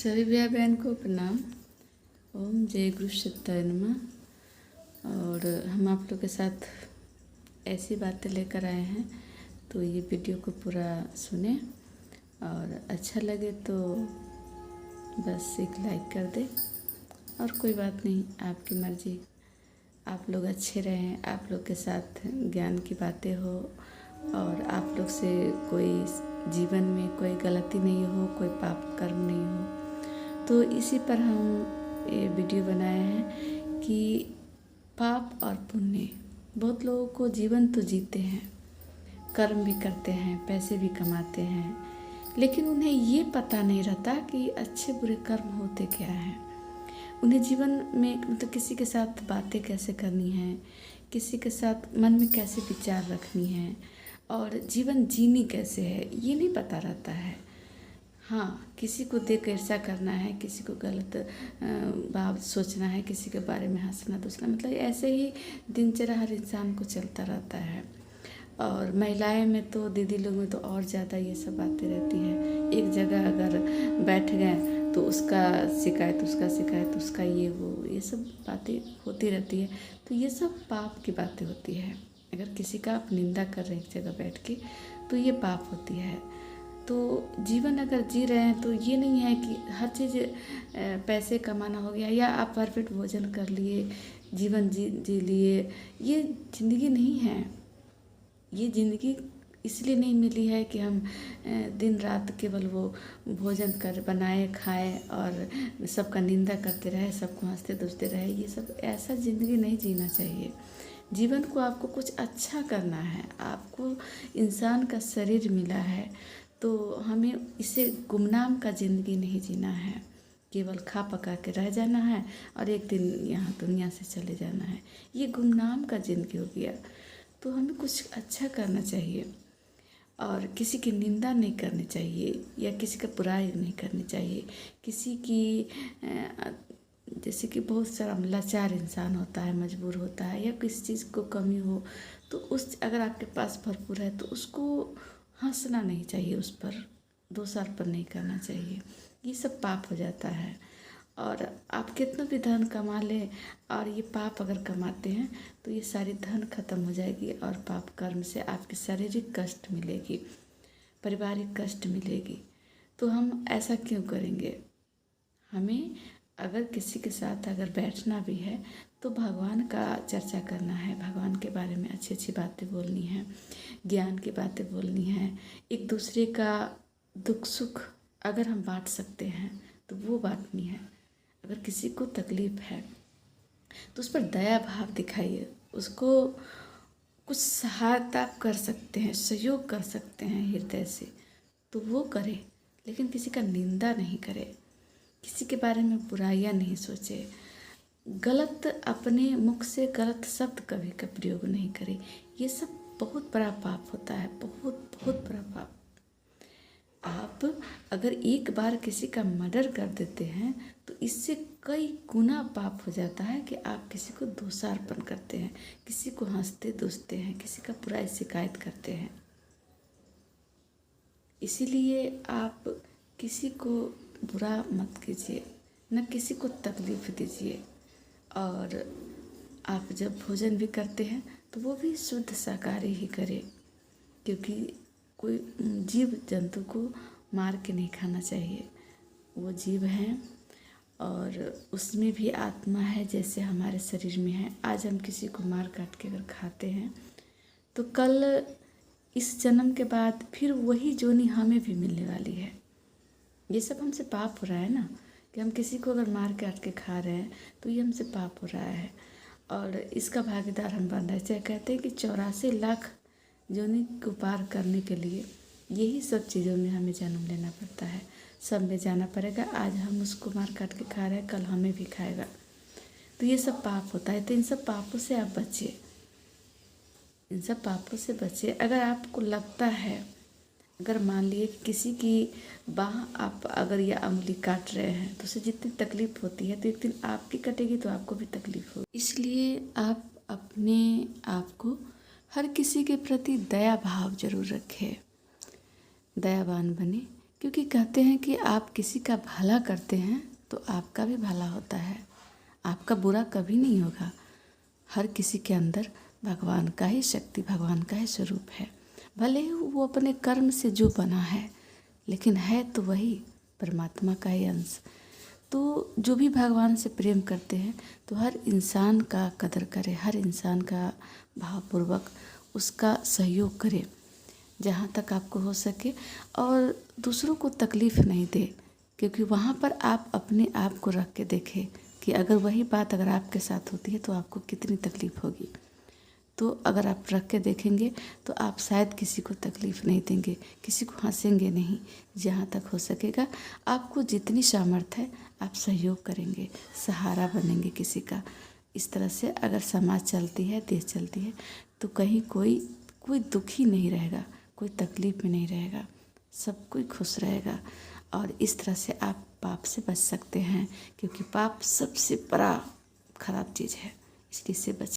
सभी भैया बहन को प्रणाम। ओम जय गुरु सत्ताय नमः। और हम आप लोग के साथ ऐसी बातें लेकर आए हैं, तो ये वीडियो को पूरा सुने और अच्छा लगे तो बस एक लाइक कर दे, और कोई बात नहीं, आपकी मर्जी। आप लोग अच्छे रहें, आप लोग के साथ ज्ञान की बातें हो और आप लोग से कोई जीवन में कोई गलती नहीं हो, कोई पाप कर्म नहीं हो। तो इसी पर हम ये वीडियो बनाए हैं कि पाप और पुण्य। बहुत लोगों को जीवन तो जीते हैं, कर्म भी करते हैं, पैसे भी कमाते हैं, लेकिन उन्हें ये पता नहीं रहता कि अच्छे बुरे कर्म होते क्या हैं। उन्हें जीवन में मतलब किसी के साथ बातें कैसे करनी है, किसी के साथ मन में कैसे विचार रखनी है और जीवन जीनी कैसे है, ये नहीं पता रहता है। हाँ, किसी को देख ईर्ष्या करना है, किसी को गलत भाव सोचना है, किसी के बारे में हंसना दूसरा, मतलब ऐसे ही दिनचर्या हर इंसान को चलता रहता है। और महिलाएं में तो, दीदी लोग में तो और ज़्यादा ये सब बातें रहती हैं। एक जगह अगर बैठ गए तो उसका शिकायत, उसका ये सब बातें होती रहती है। तो ये सब पाप की बातें होती है। अगर किसी का आप निंदा कर रहे हैं एक जगह बैठ के, तो ये पाप होती है। तो जीवन अगर जी रहे हैं तो ये नहीं है कि हर चीज़ पैसे कमाना हो गया या आप परफेक्ट भोजन कर लिए, जीवन जी लिए। ये ज़िंदगी नहीं है। ये ज़िंदगी इसलिए नहीं मिली है कि हम दिन रात केवल वो भोजन कर बनाए खाए और सबका निंदा करते रहे, सबको हंसते दुसते रहे। ये सब ऐसा ज़िंदगी नहीं जीना चाहिए। जीवन को आपको कुछ अच्छा करना है। आपको इंसान का शरीर मिला है, तो हमें इसे गुमनाम का ज़िंदगी नहीं जीना है। केवल खा पका के रह जाना है और एक दिन यहाँ दुनिया से चले जाना है। ये गुमनाम का ज़िंदगी हो गया। तो हमें कुछ अच्छा करना चाहिए और किसी की निंदा नहीं करनी चाहिए या किसी का बुराई नहीं करनी चाहिए। किसी की जैसे कि बहुत सारा लाचार इंसान होता है, मजबूर होता है, या किसी चीज़ को कमी हो, तो उस अगर आपके पास भरपूर है तो उसको हंसना नहीं चाहिए, उस पर दोषारोपण नहीं करना चाहिए। ये सब पाप हो जाता है। और आप कितना भी धन कमा लें और ये पाप अगर कमाते हैं तो ये सारी धन खत्म हो जाएगी और पाप कर्म से आपकी शारीरिक कष्ट मिलेगी, पारिवारिक कष्ट मिलेगी। तो हम ऐसा क्यों करेंगे? हमें अगर किसी के साथ अगर बैठना भी है तो भगवान का चर्चा करना है, भगवान के बारे में अच्छी अच्छी बातें बोलनी है, ज्ञान की बातें बोलनी है। एक दूसरे का दुख सुख अगर हम बांट सकते हैं तो वो बांटनी है। अगर किसी को तकलीफ़ है तो उस पर दया भाव दिखाइए, उसको कुछ सहायता कर सकते हैं, सहयोग कर सकते हैं हृदय से, तो वो करें। लेकिन किसी का निंदा नहीं करें, किसी के बारे में बुराइयां नहीं सोचे, गलत अपने मुख से गलत शब्द कभी का प्रयोग नहीं करें। ये सब बहुत बड़ा पाप होता है, बहुत बहुत बड़ा पाप। आप अगर एक बार किसी का मर्डर कर देते हैं तो इससे कई गुना पाप हो जाता है कि आप किसी को दोषारोपण करते हैं, किसी को हंसते दुसते हैं, किसी का बुराई शिकायत करते हैं। इसीलिए आप किसी को बुरा मत कीजिए, न किसी को तकलीफ़ दीजिए। और आप जब भोजन भी करते हैं तो वो भी शुद्ध शाकाहारी ही करें, क्योंकि कोई जीव जंतु को मार के नहीं खाना चाहिए। वो जीव हैं और उसमें भी आत्मा है, जैसे हमारे शरीर में है। आज हम किसी को मार काट के अगर खाते हैं तो कल इस जन्म के बाद फिर वही जोनी हमें भी मिलने वाली है। ये सब हमसे पाप हो रहा है ना, कि हम किसी को अगर मार काट के खा रहे हैं तो ये हमसे पाप हो रहा है और इसका भागीदार हम बन रहे हैं। चाहे कहते हैं कि 84 लाख जोनी को पार करने के लिए यही सब चीज़ों में हमें जन्म लेना पड़ता है, सब में जाना पड़ेगा। आज हम उसको मार काट के खा रहे हैं, कल हमें भी खाएगा। तो ये सब पाप होता है। तो इन सब पापों से आप बचिए, इन सब पापों से बचिए। अगर आपको लगता है, अगर मान लिए कि किसी की बाह आप अगर या उंगली काट रहे हैं तो उसे जितनी तकलीफ़ होती है तो एक दिन आपकी कटेगी तो आपको भी तकलीफ़ होगी। इसलिए आप अपने आप को हर किसी के प्रति दया भाव जरूर रखें, दयावान बने। क्योंकि कहते हैं कि आप किसी का भला करते हैं तो आपका भी भला होता है, आपका बुरा कभी नहीं होगा। हर किसी के अंदर भगवान का ही शक्ति, भगवान का ही स्वरूप है। भले ही वो अपने कर्म से जो बना है, लेकिन है तो वही परमात्मा का ही अंश। तो जो भी भगवान से प्रेम करते हैं तो हर इंसान का कदर करें, हर इंसान का भावपूर्वक उसका सहयोग करें जहाँ तक आपको हो सके, और दूसरों को तकलीफ़ नहीं दे। क्योंकि वहाँ पर आप अपने आप को रख के देखें कि अगर वही बात अगर आपके साथ होती है तो आपको कितनी तकलीफ़ होगी। तो अगर आप रख के देखेंगे तो आप शायद किसी को तकलीफ़ नहीं देंगे, किसी को हंसेंगे नहीं। जहाँ तक हो सकेगा आपको जितनी सामर्थ्य है आप सहयोग करेंगे, सहारा बनेंगे किसी का। इस तरह से अगर समाज चलती है, देश चलती है, तो कहीं कोई दुखी नहीं रहेगा, कोई तकलीफ़ में नहीं रहेगा, सब कोई खुश रहेगा। और इस तरह से आप पाप से बच सकते हैं, क्योंकि पाप सबसे बड़ा खराब चीज़ है, इसलिए इससे बच